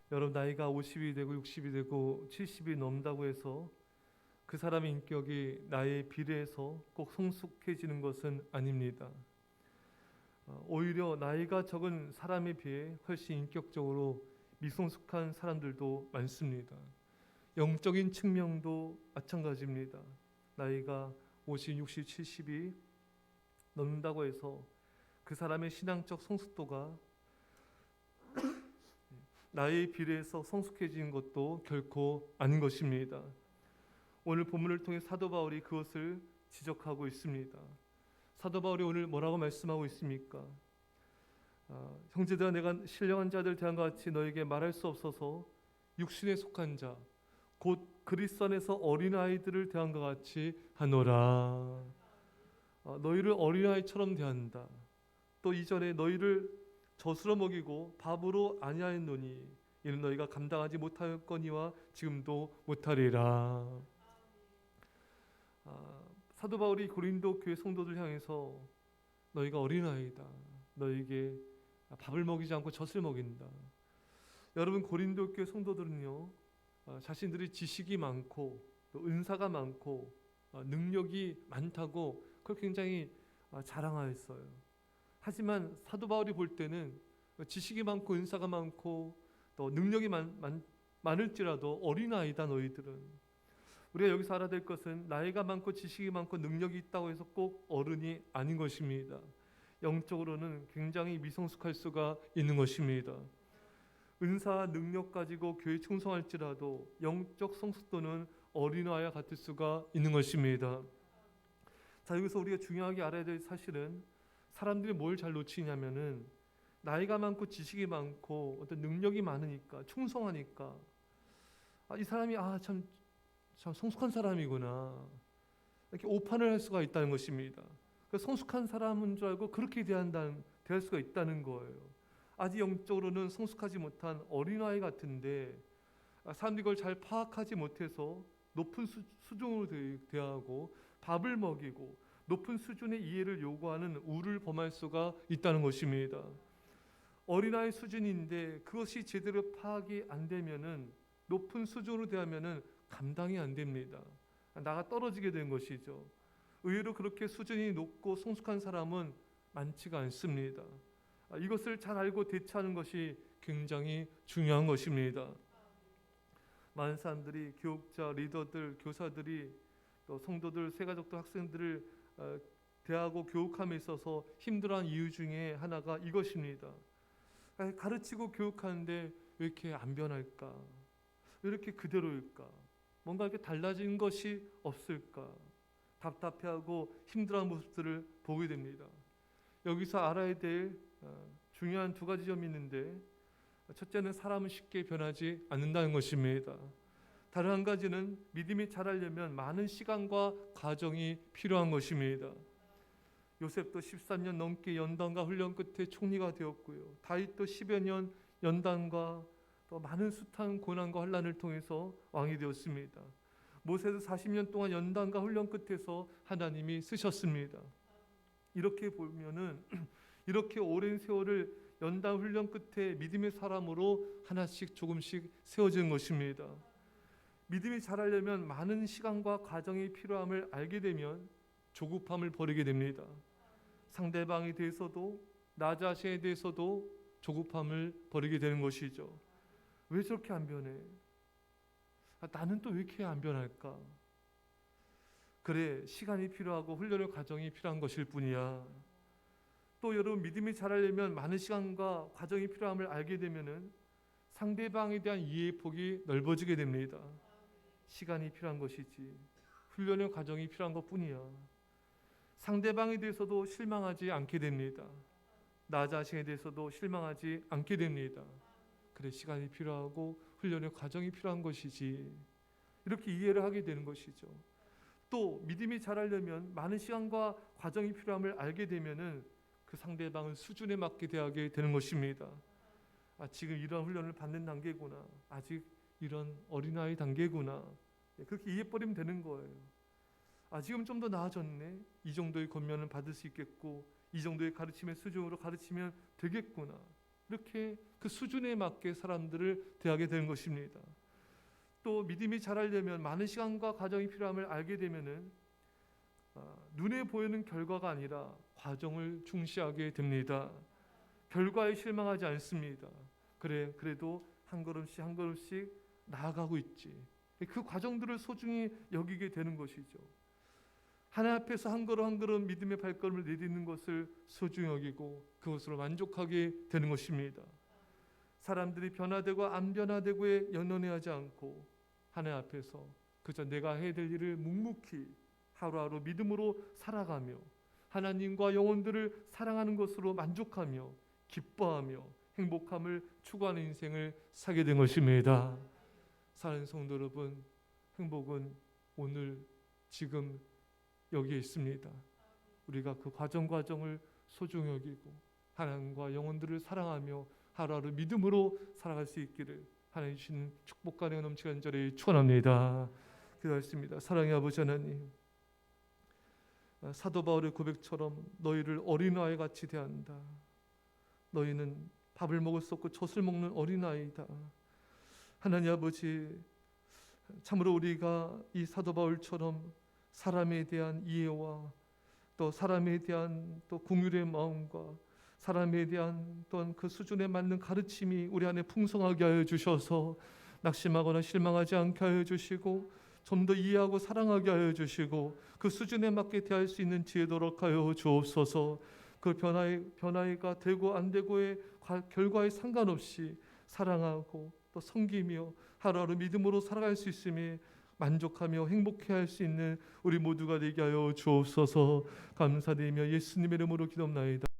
여러분, 나이가 50이 되고 60이 되고 70이 넘는다고 해서 그 사람의 인격이 나이에 비례해서 꼭 성숙해지는 것은 아닙니다. 오히려 나이가 적은 사람에 비해 훨씬 인격적으로 미성숙한 사람들도 많습니다. 영적인 측면도 마찬가지입니다. 나이가 50, 60, 70이 넘는다고 해서 그 사람의 신앙적 성숙도가 나이에 비례해서 성숙해지는 것도 결코 아닌 것입니다. 오늘 본문을 통해 사도 바울이 그것을 지적하고 있습니다. 사도 바울이 오늘 뭐라고 말씀하고 있습니까? 형제들아, 내가 신령한 자들 대한 것 같이 너에게 말할 수 없어서 육신에 속한 자, 곧 그리스도 안에서 어린아이들을 대한 것 같이 하노라. 너희를 어린아이처럼 대한다. 또 이전에 너희를 젖으로 먹이고 밥으로 아니하였노니 이는 너희가 감당하지 못하였거니와 지금도 못하리라. 사도 바울이 고린도 교회 성도들 향해서 너희가 어린아이다. 너희에게 밥을 먹이지 않고 젖을 먹인다. 여러분, 고린도 교회 성도들은요, 자신들이 지식이 많고 또 은사가 많고 능력이 많다고 그걸 굉장히 자랑하였어요. 하지만 사도 바울이 볼 때는 지식이 많고 은사가 많고 또 능력이 많을지라도 어린아이다 너희들은. 우리가 여기서 알아야 될 것은 나이가 많고 지식이 많고 능력이 있다고 해서 꼭 어른이 아닌 것입니다. 영적으로는 굉장히 미성숙할 수가 있는 것입니다. 은사와 능력 가지고 교회 충성할지라도 영적 성숙도는 어린아이와 같을 수가 있는 것입니다. 자, 여기서 우리가 중요하게 알아야 될 사실은 사람들이 뭘 잘 놓치냐면은 나이가 많고 지식이 많고 어떤 능력이 많으니까 충성하니까 이 사람이 참 성숙한 사람이구나 이렇게 오판을 할 수가 있다는 것입니다. 성숙한 사람인 줄 알고 그렇게 대할 수가 있다는 거예요. 아직 영적으로는 성숙하지 못한 어린아이 같은데 사람들이 그걸 잘 파악하지 못해서 높은 수준으로 대하고 밥을 먹이고 높은 수준의 이해를 요구하는 우를 범할 수가 있다는 것입니다. 어린아이 수준인데 그것이 제대로 파악이 안 되면은 높은 수준으로 대하면은 감당이 안 됩니다. 나가 떨어지게 된 것이죠. 의외로 그렇게 수준이 높고 성숙한 사람은 많지가 않습니다. 이것을 잘 알고 대처하는 것이 굉장히 중요한 것입니다. 많은 사람들이 교육자, 리더들, 교사들이 또 성도들, 세가족들, 학생들을 대하고 교육함에 있어서 힘들어한 이유 중에 하나가 이것입니다. 가르치고 교육하는데 왜 이렇게 안 변할까? 왜 이렇게 그대로일까? 뭔가 이렇게 달라진 것이 없을까? 답답해하고 힘들어하는 모습들을 보게 됩니다. 여기서 알아야 될 중요한 두 가지 점이 있는데, 첫째는 사람은 쉽게 변하지 않는다는 것입니다. 다른 한 가지는 믿음이 자라려면 많은 시간과 과정이 필요한 것입니다. 요셉도 13년 넘게 연단과 훈련 끝에 총리가 되었고요. 다윗도 10여 년 연단과 또 많은 숱한 고난과 환난을 통해서 왕이 되었습니다. 모세도 40년 동안 연단과 훈련 끝에서 하나님이 쓰셨습니다. 이렇게 보면은 이렇게 오랜 세월을 연단 훈련 끝에 믿음의 사람으로 하나씩 조금씩 세워지는 것입니다. 믿음이 자라려면 많은 시간과 과정이 필요함을 알게 되면 조급함을 버리게 됩니다. 상대방에 대해서도 나 자신에 대해서도 조급함을 버리게 되는 것이죠. 왜 저렇게 안 변해? 나는 또 왜 이렇게 안 변할까? 그래, 시간이 필요하고 훈련의 과정이 필요한 것일 뿐이야. 또 여러분, 믿음이 자라려면 많은 시간과 과정이 필요함을 알게 되면은 상대방에 대한 이해의 폭이 넓어지게 됩니다. 시간이 필요한 것이지 훈련의 과정이 필요한 것뿐이야. 상대방에 대해서도 실망하지 않게 됩니다. 나 자신에 대해서도 실망하지 않게 됩니다. 그래, 시간이 필요하고 훈련의 과정이 필요한 것이지. 이렇게 이해를 하게 되는 것이죠. 또 믿음이 자라려면 많은 시간과 과정이 필요함을 알게 되면은 그 상대방은 수준에 맞게 대하게 되는 것입니다. 지금 이런 훈련을 받는 단계구나. 아직 이런 어린아이 단계구나. 그렇게 이해버리면 되는 거예요. 지금 좀 더 나아졌네. 이 정도의 권면을 받을 수 있겠고 이 정도의 가르침의 수준으로 가르치면 되겠구나. 이렇게 그 수준에 맞게 사람들을 대하게 되는 것입니다. 또 믿음이 자라려면 많은 시간과 과정이 필요함을 알게 되면은 눈에 보이는 결과가 아니라 과정을 중시하게 됩니다. 결과에 실망하지 않습니다. 그래도 한 걸음씩 한 걸음씩 나아가고 있지. 그 과정들을 소중히 여기게 되는 것이죠. 하나님 앞에서 한 걸음 한 걸음 믿음의 발걸음을 내딛는 것을 소중히 여기고 그것으로 만족하게 되는 것입니다. 사람들이 변화되고 안 변화되고에 연연해하지 않고 하나님 앞에서 그저 내가 해야 될 일을 묵묵히 하루하루 믿음으로 살아가며 하나님과 영혼들을 사랑하는 것으로 만족하며 기뻐하며 행복함을 추구하는 인생을 살게 된 것입니다. 사랑하는 성도 여러분, 행복은 오늘 지금 여기에 있습니다. 우리가 그 과정을 소중히 여기고 하나님과 영혼들을 사랑하며 하루하루 믿음으로 살아갈 수 있기를 하나님 주신 축복과 은혜가 넘치는 간절히 축원합니다. 기도하겠습니다. 사랑의 아버지 하나님, 사도 바울의 고백처럼 너희를 어린아이 같이 대한다. 너희는 밥을 먹을 수 없고 젖을 먹는 어린아이다. 하나님 아버지, 참으로 우리가 이 사도 바울처럼 사람에 대한 이해와 또 사람에 대한 또 긍휼의 마음과 사람에 대한 또한 그 수준에 맞는 가르침이 우리 안에 풍성하게 하여 주셔서 낙심하거나 실망하지 않게 하여 주시고 좀 더 이해하고 사랑하게 하여 주시고 그 수준에 맞게 대할 수 있는 지혜도록 하여 주옵소서. 그 변화가 되고 안 되고의 결과에 상관없이 사랑하고 또 섬기며 하루하루 믿음으로 살아갈 수 있음에 만족하며 행복해할 수 있는 우리 모두가 되게 하여 주옵소서. 감사드리며 예수님의 이름으로 기도합나이다.